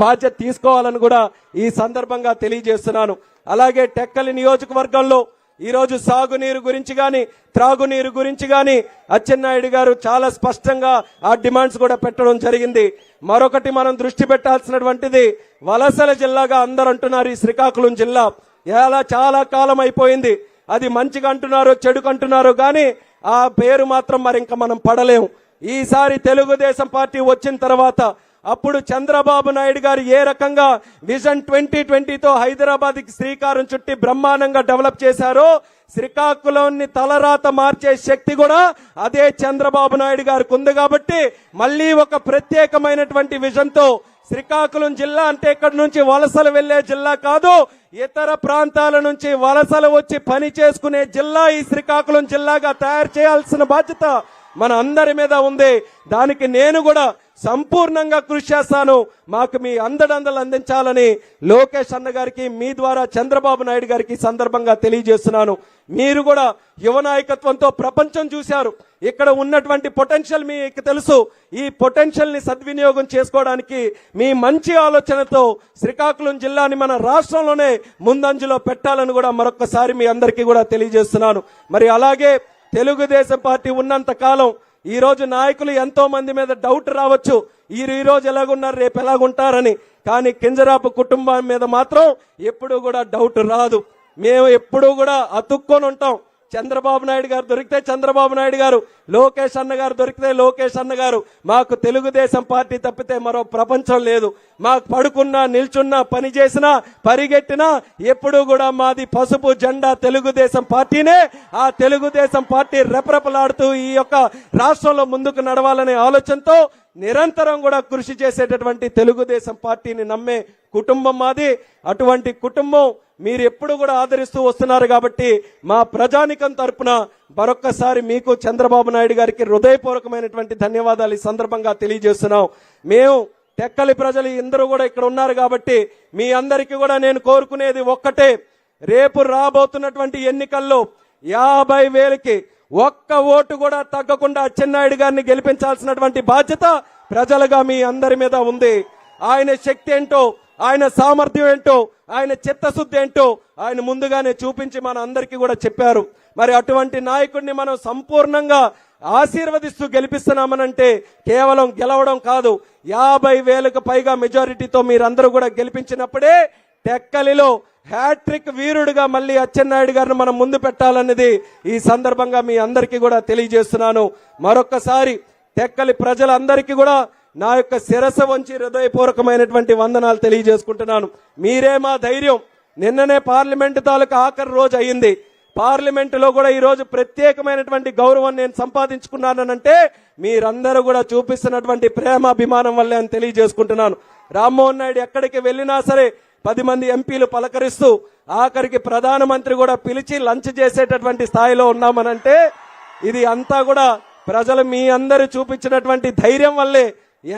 బాధ్యత తీసుకోవాలని కూడా ఈ సందర్భంగా తెలియజేస్తున్నాను. అలాగే టెక్కలి నియోజకవర్గంలో ఈ రోజు సాగునీరు గురించి గాని త్రాగునీరు గురించి గాని అచ్చెన్నాయుడు గారు చాలా స్పష్టంగా ఆ డిమాండ్స్ కూడా పెట్టడం జరిగింది. మరొకటి మనం దృష్టి పెట్టాల్సినటువంటిది వలసల జిల్లాగా అందరూ అంటున్నారు ఈ శ్రీకాకుళం జిల్లా. ఇలా చాలా కాలం అయిపోయింది. అది మంచిగా అంటున్నారో చెడుకు అంటున్నారో గాని ఆ పేరు మాత్రం మరి ఇంకా మనం పడలేము. ఈసారి తెలుగుదేశం పార్టీ వచ్చిన తర్వాత అప్పుడు చంద్రబాబు నాయుడు గారు ఏ రకంగా విజన్ 2020తో హైదరాబాద్ కి శ్రీకారం చుట్టి బ్రహ్మాండంగా డెవలప్ చేశారో శ్రీకాకుళాన్ని తలరాత మార్చే శక్తి కూడా అదే చంద్రబాబు నాయుడు గారికి ఉంది. కాబట్టి మళ్ళీ ఒక ప్రత్యేకమైనటువంటి విజన్ తో శ్రీకాకుళం జిల్లా అంటే ఇక్కడ నుంచి వలసలు వెళ్లే జిల్లా కాదు, ఇతర ప్రాంతాల నుంచి వలసలు వచ్చి పని చేసుకునే జిల్లా ఈ శ్రీకాకుళం జిల్లాగా తయారు చేయాల్సిన బాధ్యత మన అందరి మీద ఉంది. దానికి నేను కూడా సంపూర్ణంగా కృషి చేస్తాను. మాకు మీ అండదండలు అందించాలని లోకేష్ అన్న గారికి మీ ద్వారా చంద్రబాబు నాయుడు గారికి సందర్భంగా తెలియజేస్తున్నాను. మీరు కూడా యువ నాయకత్వంతో ప్రపంచం చూశారు. ఇక్కడ ఉన్నటువంటి పొటెన్షియల్ మీకు తెలుసు. ఈ పొటెన్షియల్ ని సద్వినియోగం చేసుకోవడానికి మీ మంచి ఆలోచనతో శ్రీకాకుళం జిల్లాని మన రాష్ట్రంలోనే ముందంజలో పెట్టాలని కూడా మరొకసారి మీ అందరికీ కూడా తెలియజేస్తున్నాను. మరి అలాగే తెలుగుదేశం పార్టీ ఉన్నంత కాలం ఈ రోజు నాయకులు ఎంతో మంది మీద డౌట్ రావచ్చు, ఈ రోజు ఎలాగున్నారు రేపు ఎలాగుంటారని. కానీ కింజరాపు కుటుంబం మీద మాత్రం ఎప్పుడూ కూడా డౌట్ రాదు. మేము ఎప్పుడూ కూడా అతుక్కొని ఉంటాం. చంద్రబాబు నాయుడు గారు దొరికితే చంద్రబాబు నాయుడు గారు, లోకేష్ అన్న గారు దొరికితే లోకేష్ అన్న గారు. మాకు తెలుగుదేశం పార్టీ తప్పితే మరో ప్రపంచం లేదు. మాకు పడుకున్నా నిల్చున్నా పని చేసినా పరిగెట్టినా ఎప్పుడూ కూడా మాది పసుపు జెండా తెలుగుదేశం పార్టీనే. ఆ తెలుగుదేశం పార్టీ రెపరెపలాడుతూ ఈ యొక్క రాష్ట్రంలో ముందుకు నడవాలనే ఆలోచనతో నిరంతరం కూడా కృషి చేసేటటువంటి తెలుగుదేశం పార్టీని నమ్మే కుటుంబం మాది. అటువంటి కుటుంబం మీరు ఎప్పుడు కూడా ఆదరిస్తూ వస్తున్నారు. కాబట్టి మా ప్రజానికం తరపున మరొక్కసారి మీకు చంద్రబాబు నాయుడు గారికి హృదయపూర్వకమైనటువంటి ధన్యవాదాలు ఈ సందర్భంగా తెలియజేస్తున్నాం. మేము టెక్కలి ప్రజలు అందరూ కూడా ఇక్కడ ఉన్నారు కాబట్టి మీ అందరికీ కూడా నేను కోరుకునేది ఒక్కటే, రేపు రాబోతున్నటువంటి ఎన్నికల్లో 50,000కి ఒక్క ఓటు కూడా తగ్గకుండా అచ్చెన్నాయుడు గారిని గెలిపించాల్సినటువంటి బాధ్యత ప్రజలుగా మీ అందరి మీద ఉంది. ఆయన శక్తి ఏంటో, ఆయన సామర్థ్యం ఏంటో, ఆయన చిత్తశుద్ధి ఏంటో ఆయన ముందుగానే చూపించి మన అందరికీ కూడా చెప్పారు. మరి అటువంటి నాయకుడిని మనం సంపూర్ణంగా ఆశీర్వదిస్తూ గెలిపిస్తున్నామనంటే కేవలం గెలవడం కాదు, 50,000కు పైగా మెజారిటీతో మీరందరూ కూడా గెలిపించినప్పుడే టెక్కలిలో హ్యాట్రిక్ వీరుడుగా మళ్ళీ అచ్చెన్నాయుడు గారిని మనం ముందు పెట్టాలన్నది ఈ సందర్భంగా మీ అందరికీ కూడా తెలియజేస్తున్నాను. మరొక్కసారి టెక్కలి ప్రజలందరికీ కూడా నా యొక్క శిరస వంచి హృదయపూర్వకమైనటువంటి వందనాలు తెలియజేసుకుంటున్నాను. మీరే మా ధైర్యం. నిన్ననే పార్లమెంటు తాలూకు ఆఖరి రోజు అయ్యింది. పార్లమెంటులో కూడా ఈ రోజు ప్రత్యేకమైనటువంటి గౌరవం నేను సంపాదించుకున్నానంటే మీరందరూ కూడా చూపిస్తున్నటువంటి ప్రేమాభిమానం వల్లే అని తెలియజేసుకుంటున్నాను. రామ్మోహన్ నాయుడు ఎక్కడికి వెళ్ళినా సరే 10 మంది ఎంపీలు పలకరిస్తూ ఆఖరికి ప్రధానమంత్రి కూడా పిలిచి లంచ్ చేసేటటువంటి స్థాయిలో ఉన్నామనంటే ఇది అంతా కూడా ప్రజలు మీ అందరూ చూపించినటువంటి ధైర్యం వల్లే.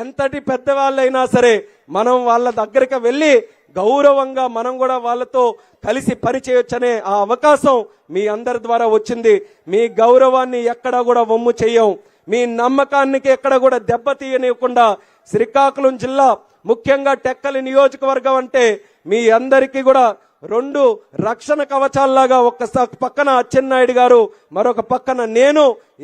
ఎంతటి పెద్దవాళ్ళైనా సరే మనం వాళ్ళ దగ్గరికి వెళ్ళి గౌరవంగా మనం కూడా వాళ్ళతో కలిసి పనిచేయొచ్చనే ఆ అవకాశం మీ అందరి ద్వారా వచ్చింది. మీ గౌరవాన్ని ఎక్కడా కూడా వమ్ము చెయ్యం, మీ నమ్మకానికి ఎక్కడ కూడా దెబ్బతీయనివ్వకుండా శ్రీకాకుళం జిల్లా ముఖ్యంగా టెక్కలి నియోజకవర్గం అంటే మీ అందరికీ కూడా 2 రక్షణ కవచాల్లాగా ఒక పక్కన అచ్చెన్నాయుడు గారు, మరొక పక్కన నేను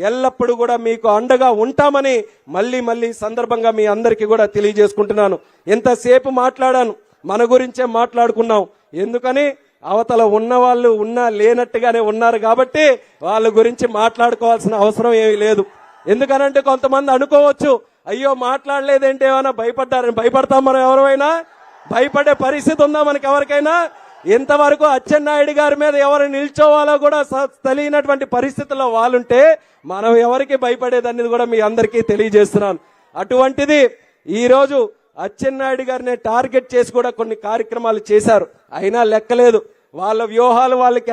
ఎల్లప్పుడూ కూడా మీకు అండగా ఉంటామని మళ్ళీ సందర్భంగా మీ అందరికీ కూడా తెలియజేసుకుంటున్నాను. ఎంతసేపు మాట్లాడాను, మన గురించే మాట్లాడుకున్నాం. ఎందుకని అవతల ఉన్నవాళ్ళు లేనట్టుగానే ఉన్నారు కాబట్టి వాళ్ళ గురించి మాట్లాడుకోవాల్సిన అవసరం ఏమీ లేదు. ఎందుకనంటే కొంతమంది అనుకోవచ్చు, అయ్యో మాట్లాడలేదేంటే ఏమైనా భయపడ్డారని. భయపడతాం మనం? ఎవరైనా భయపడే పరిస్థితి ఉందా మనకి ఎవరికైనా? ఇంతవరకు అచ్చెన్నాయుడు గారి మీద ఎవరు నిల్చోవాలో కూడా తెలియనటువంటి పరిస్థితుల్లో వాళ్ళుంటే మనం ఎవరికి భయపడేదనేది కూడా మీ అందరికీ తెలియజేస్తున్నాను. అటువంటిది ఈ రోజు అచ్చెన్నాయుడు గారిని టార్గెట్ చేసి కూడా కొన్ని కార్యక్రమాలు చేశారు. అయినా లెక్కలేదు. వాళ్ళ వ్యూహాలు వాళ్ళకి